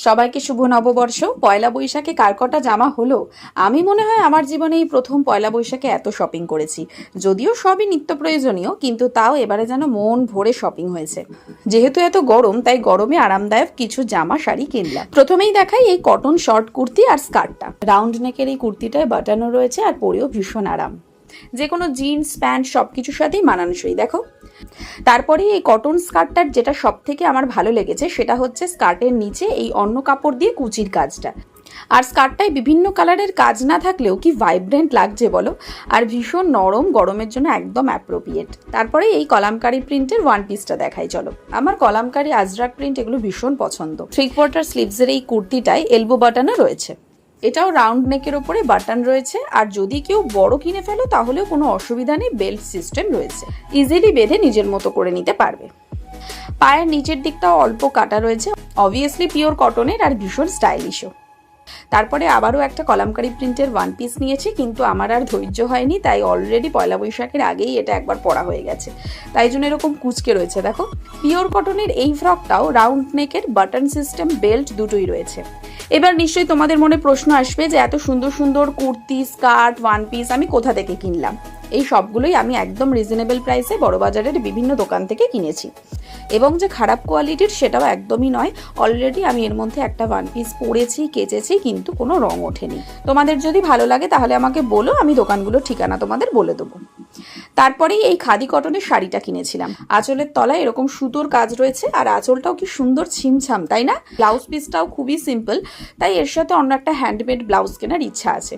সবাইকে শুভ নববর্ষ। পয়লা বৈশাখে কার কটা জামা হলো? আমি মনে হয় আমার জীবনে এই প্রথম পয়লা বৈশাখে এত শপিং করেছি। যদিও সবই নিত্য প্রয়োজনীয়, কিন্তু তাও এবারে যেন মন ভরে শপিং হয়েছে। যেহেতু এত গরম, তাই গরমে আরামদায়ক কিছু জামা শাড়ি কিনলাম। প্রথমেই দেখাই এই কটন শর্ট কুর্তি আর স্কার্টটা। রাউন্ড নেকের এই কুর্তিটায় বাটানো রয়েছে আর পরেও ভীষণ আরাম। যে কোনো জিন্স প্যান্ট সবকিছুর সাথেই মানানসই। দেখো, তারপরে এই কটন স্কার্টটার যেটা সব থেকে আমার ভালো লেগেছে সেটা হচ্ছে স্কার্টের নিচে এই অন্য কাপড় দিয়ে কুচির কাজটা। আর স্কার্টটায় বিভিন্ন কালারের কাজ না থাকলেও কি ভাইব্রেন্ট লাগছে বলো। আর ভীষণ নরম, গরমের জন্য একদম অ্যাপ্রোপ্রিয়েট। তারপরে এই কলামকারি প্রিন্টের ওয়ান পিসটা দেখাই চলো। আমার কলামকারি আজরাক প্রিন্ট এগুলো ভীষণ পছন্দ। 3/4 স্লিভসের এই কুর্তিটায় এলবো বাটনও রয়েছে। এটাও রাউন্ড নেকের ওপরে বাটন রয়েছে। আর যদি কেউ বড় কিনে ফেলো তাহলেও কোনো অসুবিধা নেই, বেল্ট সিস্টেম রয়েছে, ইজিলি বেঁধে নিজের মতো করে নিতে পারবে। পায়ের নিচের দিকটাও অল্প কাটা রয়েছে, অবভিয়াসলি পিওর কটনের আর ভীষণ স্টাইলিশও। তারপরে আবারও একটা কলামকারি প্রিন্টের ওয়ান পিস নিয়েছি, কিন্তু আমার আর ধৈর্য হয়নি, তাই অলরেডি পয়লা বৈশাখের আগেই এটা একবার পরা হয়ে গেছে, তাই জন্য এরকম কুচকে রয়েছে। দেখো, পিওর কটনের এই ফ্রকটাও রাউন্ড নেকের, বাটন সিস্টেম, বেল্ট দুটোই রয়েছে। এবার নিশ্চয়ই তোমাদের মনে প্রশ্ন আসবে যে এত সুন্দর সুন্দর কুর্তি, স্কার্ট, ওয়ান পিস আমি কোথা থেকে কিনলাম? এই সবগুলোই আমি একদম রিজনেবল প্রাইসে বড়বাজারের বিভিন্ন দোকান থেকে কিনেছি। এবং যে খারাপ কোয়ালিটির সেটাও একদমই নয়। অলরেডি আমি এর মধ্যে একটা ওয়ান পিস পরেছি, কেচেছি, কিন্তু কোনো রং ওঠেনি। তোমাদের যদি ভালো লাগে তাহলে আমাকে বলো, আমি দোকানগুলোর ঠিকানা তোমাদের বলে দেবো। তারপরেই এই খাদি কটনের শাড়িটা কিনেছিলাম। আঁচলের তলায় এরকম সুতোর কাজ রয়েছে, আর আঁচলটাও কি সুন্দর ছিমছাম, তাই না? ব্লাউজ পিসটাও খুবই সিম্পল, তাই এর সাথে অন্য একটা হ্যান্ডমেড ব্লাউজ কেনার ইচ্ছা আছে।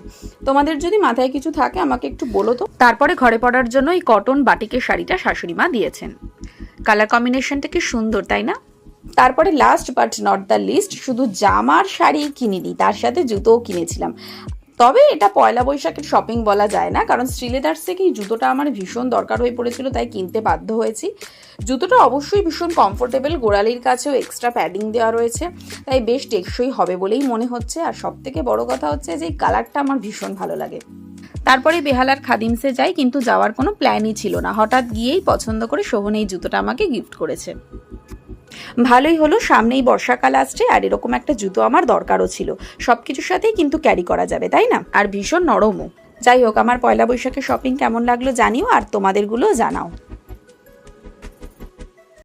তোমাদের যদি মাথায় কিছু থাকে আমাকে একটু বলো তো। তারপরে ঘরে পরার জন্য এই কটন বাটিকের শাড়িটা শাশুড়ি মা দিয়েছেন। কালার কম্বিনেশনটা কি সুন্দর, তাই না? তারপরে last but not the least, শুধু জামার শাড়ি কিনিনি, তার সাথে জুতোও কিনেছিলাম। তবে এটা পয়লা বৈশাখের শপিং বলা যায় না, কারণ শ্রীলেদার্স থেকে এই জুতোটা আমার ভীষণ দরকার হয়ে পড়েছিল, তাই কিনতে বাধ্য হয়েছি। জুতোটা অবশ্যই ভীষণ কমফোর্টেবল, গোড়ালির কাছেও এক্সট্রা প্যাডিং দেওয়া রয়েছে, তাই বেশ টেকসই হবে বলেই মনে হচ্ছে। আর সব থেকে বড় কথা হচ্ছে যে এই কালারটা আমার ভীষণ ভালো লাগে। তারপরে বেহালার খাদিমসে যাই, কিন্তু যাওয়ার কোনো প্ল্যানই ছিল না। হঠাৎ গিয়েই পছন্দ করে শোভন এই জুতোটা আমাকে গিফট করেছে। ভালোই হলো, সামনেই বর্ষাকাল আসছে, আর এরকম একটা জুতো আমার দরকারও ছিল। সবকিছুর সাথেই কিন্তু ক্যারি করা যাবে, তাই না? আর ভীষণ নরমও। যাই হোক, আমার পয়লা বৈশাখের শপিং কেমন লাগলো জানিও, আর তোমাদেরগুলোও জানাও।